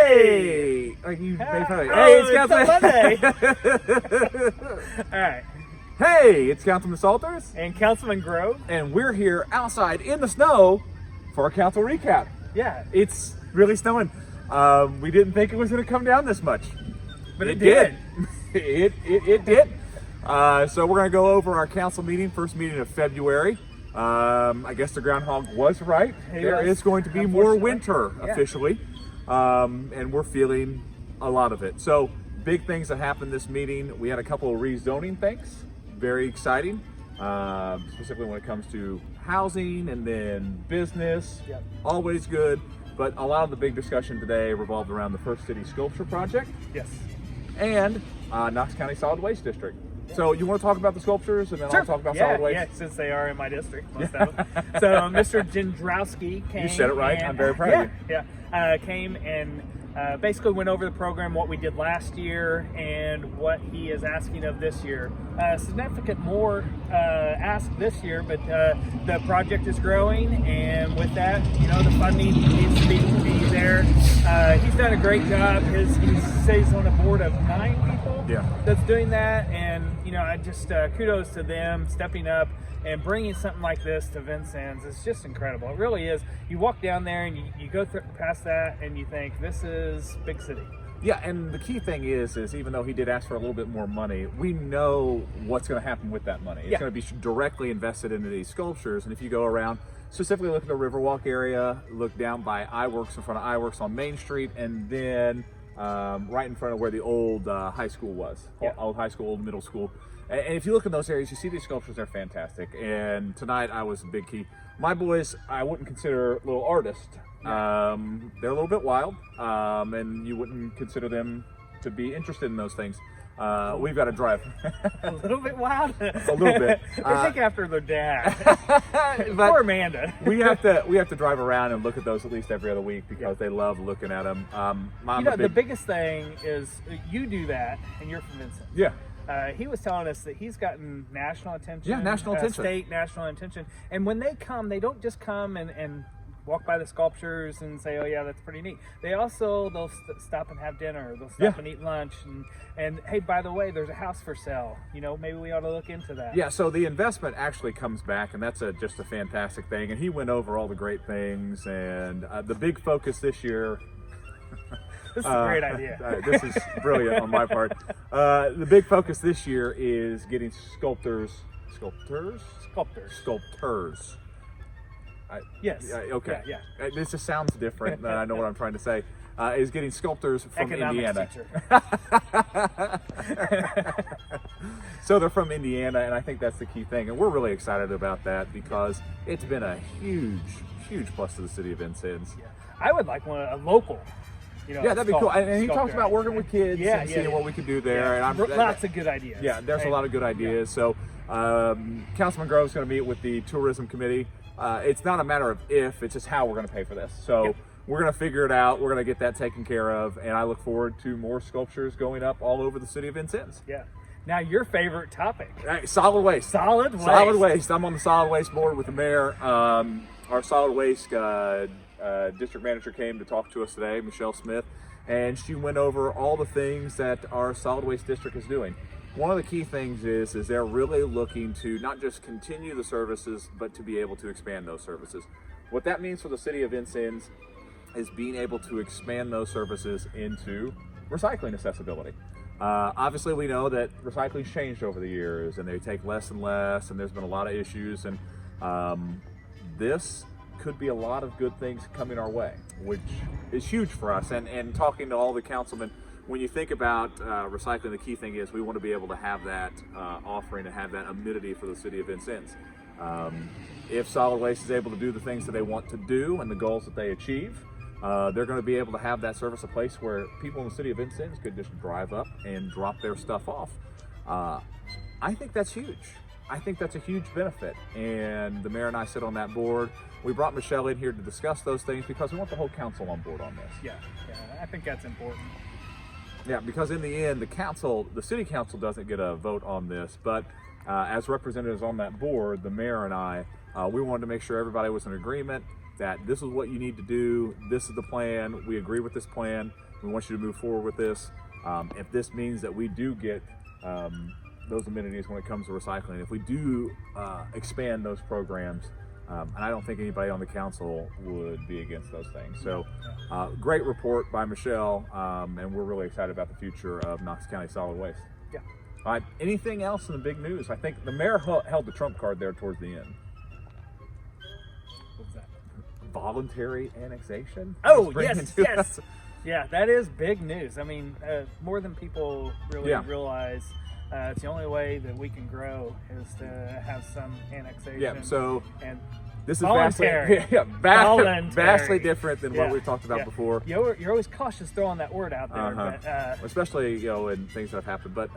Hey! You made fun of me. Oh, Hey, it's Monday. All right. Hey, it's Councilman Salters, And Councilman Grove. and we're here outside in the snow for a council recap. Yeah. It's really snowing. We didn't think it was going to come down this much, But it did. it did. So we're going to go over our council meeting, first meeting of February. I guess the groundhog was right. There is going to be more winter officially, and we're feeling a lot of it. So big things that happened this meeting. We had a couple of rezoning things, very exciting, specifically when it comes to housing and then business. Yep. Always good. But a lot of the big discussion today revolved around the First City Sculpture Project Yes. and Knox County Solid Waste District. So you want to talk about the sculptures and then I'll talk about solid waste? Yeah, since they are in my district, most of them. So Mr. Jendrowski came. You said it right. and- I'm very proud of you. Yeah, came and basically went over the program, what we did last year, and what he is asking of this year. Significant more asked this year, but the project is growing, and with that, the funding needs to be there. He's done a great job. He says on a board of 9 people that's doing that, and I just kudos to them stepping up and bringing something like this to Vincennes. It's just incredible. It really is. You walk down there and you go past that and you think, this is big city. Yeah, and the key thing is even though he did ask for a little bit more money, we know what's going to happen with that money. It's going to be directly invested into these sculptures. And if you go around, specifically look at the Riverwalk area, look down by iWorks, in front of iWorks on Main Street, and then right in front of where the old high school was, old high school, old middle school. And if you look in those areas, you see these sculptures, they're fantastic. And tonight I was a big key. My boys, I wouldn't consider little artists. They're a little bit wild, and you wouldn't consider them to be interested in those things. We've got to drive. A little bit wild? A little bit. They take after their dad. But Poor Amanda. we have to drive around and look at those at least every other week because they love looking at them. The biggest thing is you do that, and you're from Vincennes. Yeah. He was telling us that he's gotten national attention. Yeah, national attention. State, national attention. And when they come, they don't just come and walk by the sculptures and say, oh yeah, that's pretty neat. They'll stop and have dinner. They'll stop and eat lunch. And hey, by the way, there's a house for sale. Maybe we ought to look into that. Yeah, so the investment actually comes back, and that's just a fantastic thing. And he went over all the great things, and the big focus this year. This is a great idea. This is brilliant on my part. The big focus this year is getting sculptors. Yes. Okay. Yeah. This just sounds different than I know what I'm trying to say. Is getting sculptors from Indiana. So they're from Indiana, and I think that's the key thing. And we're really excited about that because it's been a huge plus to the city of Vincennes. Yeah. I would like a local. Yeah, that'd be cool. And he talks about working with kids and seeing what we could do there. Yeah. And lots of good ideas. Yeah, there's a lot of good ideas. So Councilman Grove's going to meet with the tourism committee. It's not a matter of if, it's just how we're going to pay for this. So we're going to figure it out. We're going to get that taken care of. And I look forward to more sculptures going up all over the city of Vincennes. Yeah. Now, your favorite topic. Solid waste. Solid waste. Solid waste. I'm on the solid waste board with the mayor. Our solid waste district manager came to talk to us today, Michelle Smith, and she went over all the things that our solid waste district is doing. One of the key things is they're really looking to not just continue the services, but to be able to expand those services. What that means for the city of Vincennes is being able to expand those services into recycling accessibility. Obviously, we know that recycling's changed over the years, and they take less and less, and there's been a lot of issues, and this could be a lot of good things coming our way, which is huge for us. And talking to all the councilmen, when you think about recycling, the key thing is we want to be able to have that offering and have that amenity for the city of Vincennes. If solid waste is able to do the things that they want to do and the goals that they achieve, they're going to be able to have that service, a place where people in the city of Vincennes could just drive up and drop their stuff off. I think that's huge. I think that's a huge benefit, and the mayor and I sit on that board. We brought Michelle in here to discuss those things because we want the whole council on board on this. Yeah, I think that's important. Yeah, because in the end, the city council doesn't get a vote on this, but as representatives on that board, the mayor and I We wanted to make sure everybody was in agreement that this is what you need to do. This is the plan. We agree with this plan. We want you to move forward with this. If this means that we do get those amenities when it comes to recycling, if we do expand those programs, and I don't think anybody on the council would be against those things. So great report by Michelle, and we're really excited about the future of Knox County Solid Waste. Yeah. All right, anything else in the big news? I think the mayor held the trump card there towards the end. What's that? Voluntary annexation? Oh, Bringing yes, to yes. us. Yeah, that is big news. I mean, more than people really Yeah. realize. It's the only way that we can grow is to have some annexation. Yeah, so and this is voluntary. Voluntary. vastly different than what Yeah, we've talked about yeah. before. You're always cautious throwing that word out there, but Especially in things that have happened. But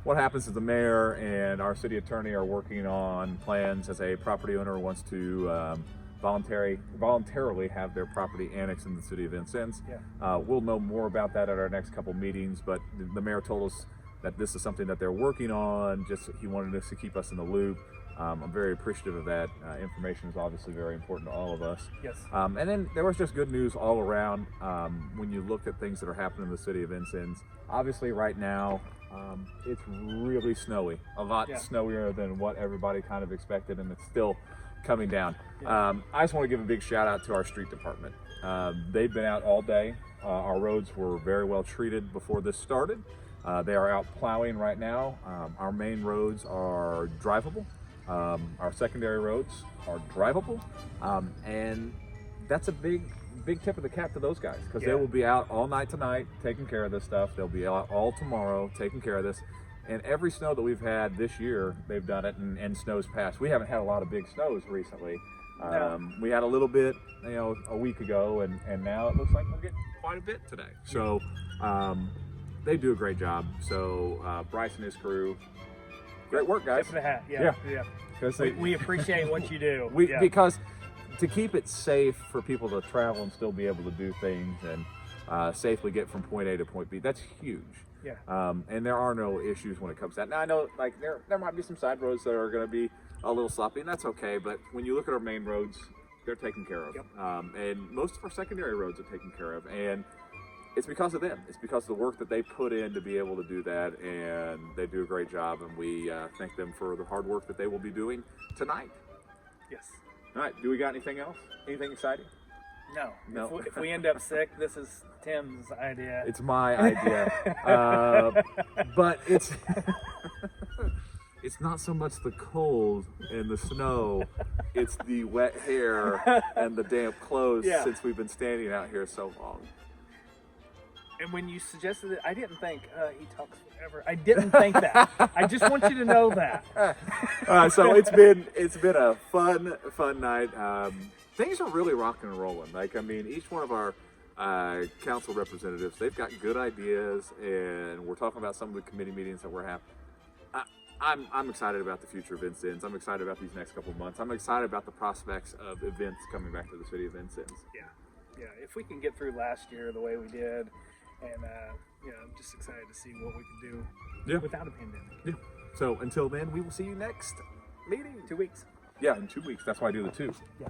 what happens is the mayor and our city attorney are working on plans as a property owner wants to voluntarily have their property annexed in the city of Vincennes. Yeah. We'll know more about that at our next couple meetings, but the mayor told us that this is something that they're working on. Just he wanted us to keep us in the loop. I'm very appreciative of that. Information is obviously very important to all of us. yes. And then there was just good news all around when you look at things that are happening in the city of Vincennes. Obviously right now, it's really snowy, a lot Yeah. snowier than what everybody kind of expected, and it's still coming down. Yeah. I just want to give a big shout out to our street department. They've been out all day. Our roads were very well treated before this started. They are out plowing right now. Our main roads are drivable. Our secondary roads are drivable. And that's a big tip of the cap to those guys, because they Yeah. will be out all night tonight taking care of this stuff. They'll be out all tomorrow taking care of this. And every snow that we've had this year, they've done it, and snows past. We haven't had a lot of big snows recently. No. We had a little bit, a week ago, and now it looks like we'll get quite a bit today. So they do a great job. So Bryce and his crew, great work, guys. Tip of the hat. Yeah. Yeah. Yeah. 'Cause We appreciate what you do. Yeah. Because to keep it safe for people to travel and still be able to do things and safely get from point A to point B, that's huge. Yeah. And there are no issues when it comes to that. Now I know there might be some side roads that are going to be a little sloppy, and that's okay. But when you look at our main roads, they're taken care of. Yep. And most of our secondary roads are taken care of, and it's because of them. It's because of the work that they put in to be able to do that, and they do a great job. And we thank them for the hard work that they will be doing tonight. Yes. All right. Do we got anything else? Anything exciting? No. If we end up sick, this is Tim's idea. It's my idea, but it's it's not so much the cold and the snow; it's the wet hair and the damp clothes Yeah. since we've been standing out here so long. And when you suggested it, I didn't think he talks forever. I didn't think that. I just want you to know that. So it's been a fun night. Things are really rocking and rolling. Each one of our council representatives, they've got good ideas, and we're talking about some of the committee meetings that we're having. I'm excited about the future of Vincennes. I'm excited about these next couple of months. I'm excited about the prospects of events coming back to the city of Vincennes. Yeah. If we can get through last year the way we did, and I'm just excited to see what we can do without a pandemic. Yeah. So until then, we will see you next meeting. 2 weeks. Yeah, in 2 weeks. That's why I do the 2. Yeah.